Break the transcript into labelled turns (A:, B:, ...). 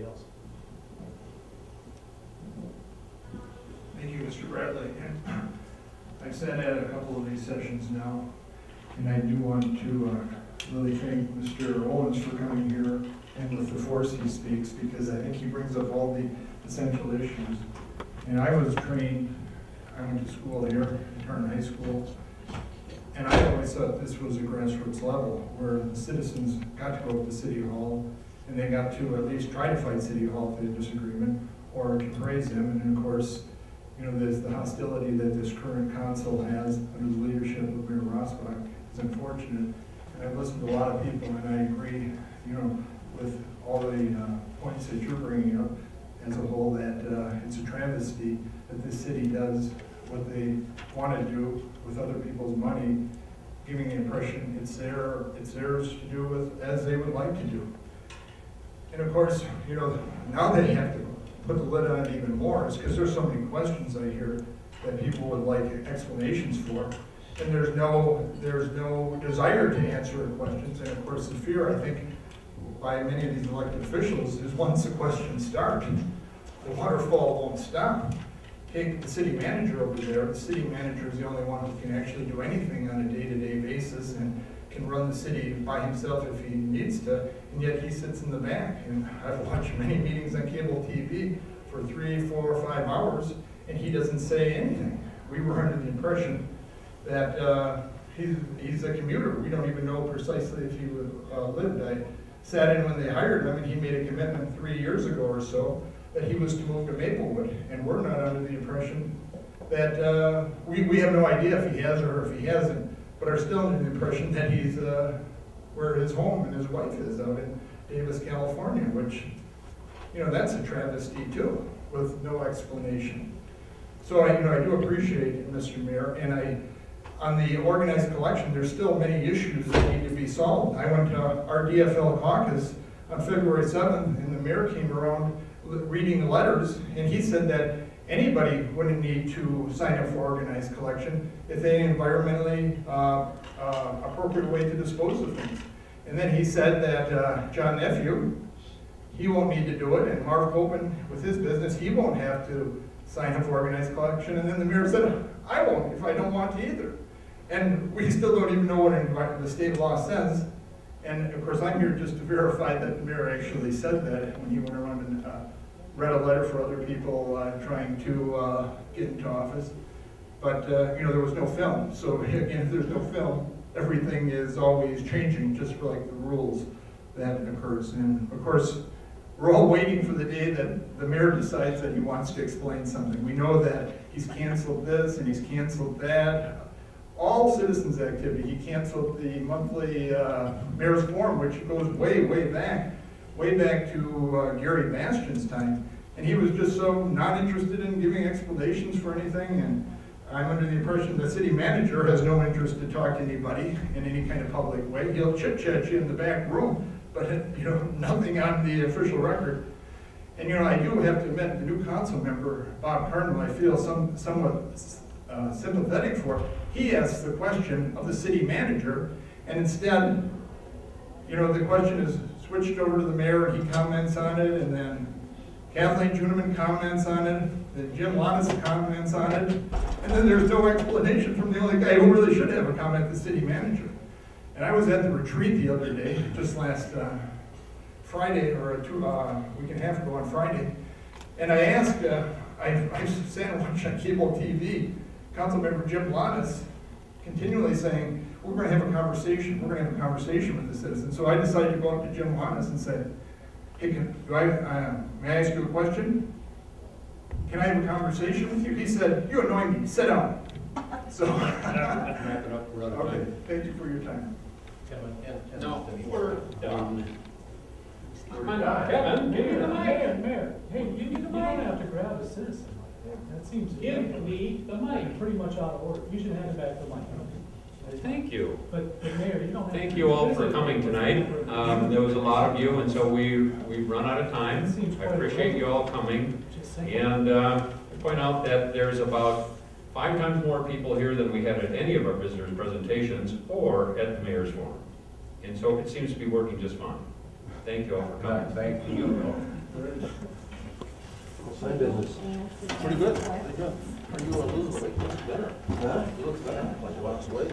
A: somebody else.
B: Thank you, Mr. Bradley. I've sat at a couple of these sessions now, and I do want to really thank Mr. Owens for coming here and with the force he speaks, because I think he brings up all the essential issues. And I was trained, I went to school here, Tarrant High School, and I always thought this was a grassroots level where the citizens got to go up to City Hall and they got to at least try to fight City Hall if they had disagreement or to praise him. And then of course, you know, there's the hostility that this current council has under the leadership of Mayor Rossbach is unfortunate. And I've listened to a lot of people and I agree, you know, with all the points that you're bringing up as a whole, that it's a travesty that this city does what they want to do with other people's money, giving the impression it's theirs to do with as they would like to do. And of course, you know, now they have to put the lid on it even more, is because there's so many questions I hear that people would like explanations for, and there's no desire to answer the questions. And of course, the fear, I think, by many of these elected officials is once the questions start, the waterfall won't stop. Take the city manager over there. The city manager is the only one who can actually do anything on a day-to-day basis and can run the city by himself if he needs to, and yet he sits in the back. And I've watched many meetings on cable TV for 3, 4, or 5 hours, and he doesn't say anything. We were under the impression that he's a commuter. We don't even know precisely if he lived. I sat in when they hired him, and he made a commitment 3 years ago or so that he was to move to Maplewood, and we're not under the impression that, we have no idea if he has or if he hasn't, but are still under the impression that he's where his home and his wife is, out in Davis, California, which, you know, that's a travesty too, with no explanation. So I do appreciate it, Mr. Mayor, and on the organized collection, there's still many issues that need to be solved. I went to our DFL caucus on February 7th, and the mayor came around reading the letters, and he said that anybody wouldn't need to sign up for organized collection if they environmentally appropriate way to dispose of things. And then he said that John Nephew, he won't need to do it, and Marv Copen, with his business, he won't have to sign up for organized collection. And then the mayor said, I won't if I don't want to either. And we still don't even know what the state law says. And of course, I'm here just to verify that the mayor actually said that when he went around and read a letter for other people trying to get into office. But you know, there was no film. So again, if there's no film, everything is always changing, just for like the rules that occurs. And of course, we're all waiting for the day that the mayor decides that he wants to explain something. We know that he's canceled this and he's canceled that. All citizens activity. He canceled the monthly mayor's forum, which goes way, way back to Gary Bastian's time. And he was just so not interested in giving explanations for anything. And I'm under the impression the city manager has no interest to talk to anybody in any kind of public way. He'll chit-chat you in the back room, but you know, nothing on the official record. And you know, I do have to admit, the new council member, Bob Cardinal, I feel somewhat sympathetic for. He asks the question of the city manager, and instead, you know, the question is switched over to the mayor, and he comments on it, and then Kathleen Juniman comments on it, then Jim Lannis comments on it, and then there's no explanation from the only guy who really should have a comment, the city manager. And I was at the retreat the other day, just last Friday, or a week and a half ago on Friday, and I asked, I sat and watched on cable TV, Councilmember Jim Lannis continually saying, we're going to have a conversation, we're going to have a conversation with the citizens. So I decided to go up to Jim Lannis and say, hey, may I ask you a question? Can I have a conversation with you? He said, you annoy me, sit down. So, okay, thank you for your time.
A: Kevin,
C: No,
A: we're done.
C: Kevin, give me the mic.
D: Mayor, hey, you don't have to grab a citizen like that. That seems
C: Give me the mic.
D: pretty much out of order. You should hand it back to Mike.
E: Thank you.
D: But Mayor, you don't have
E: Thank
D: to
E: you all for
D: visit.
E: coming tonight. There was a lot of you, and so we've run out of time. I appreciate you all coming. And I point out that there's about 5 times more people here than we had at any of our visitors' presentations or at the mayor's forum. And so it seems to be working just fine. Thank you all for coming.
F: Thank you. Sign business.
A: Pretty good, pretty good. Are you losing weight? Looks better. Huh? You look better, like you lost weight.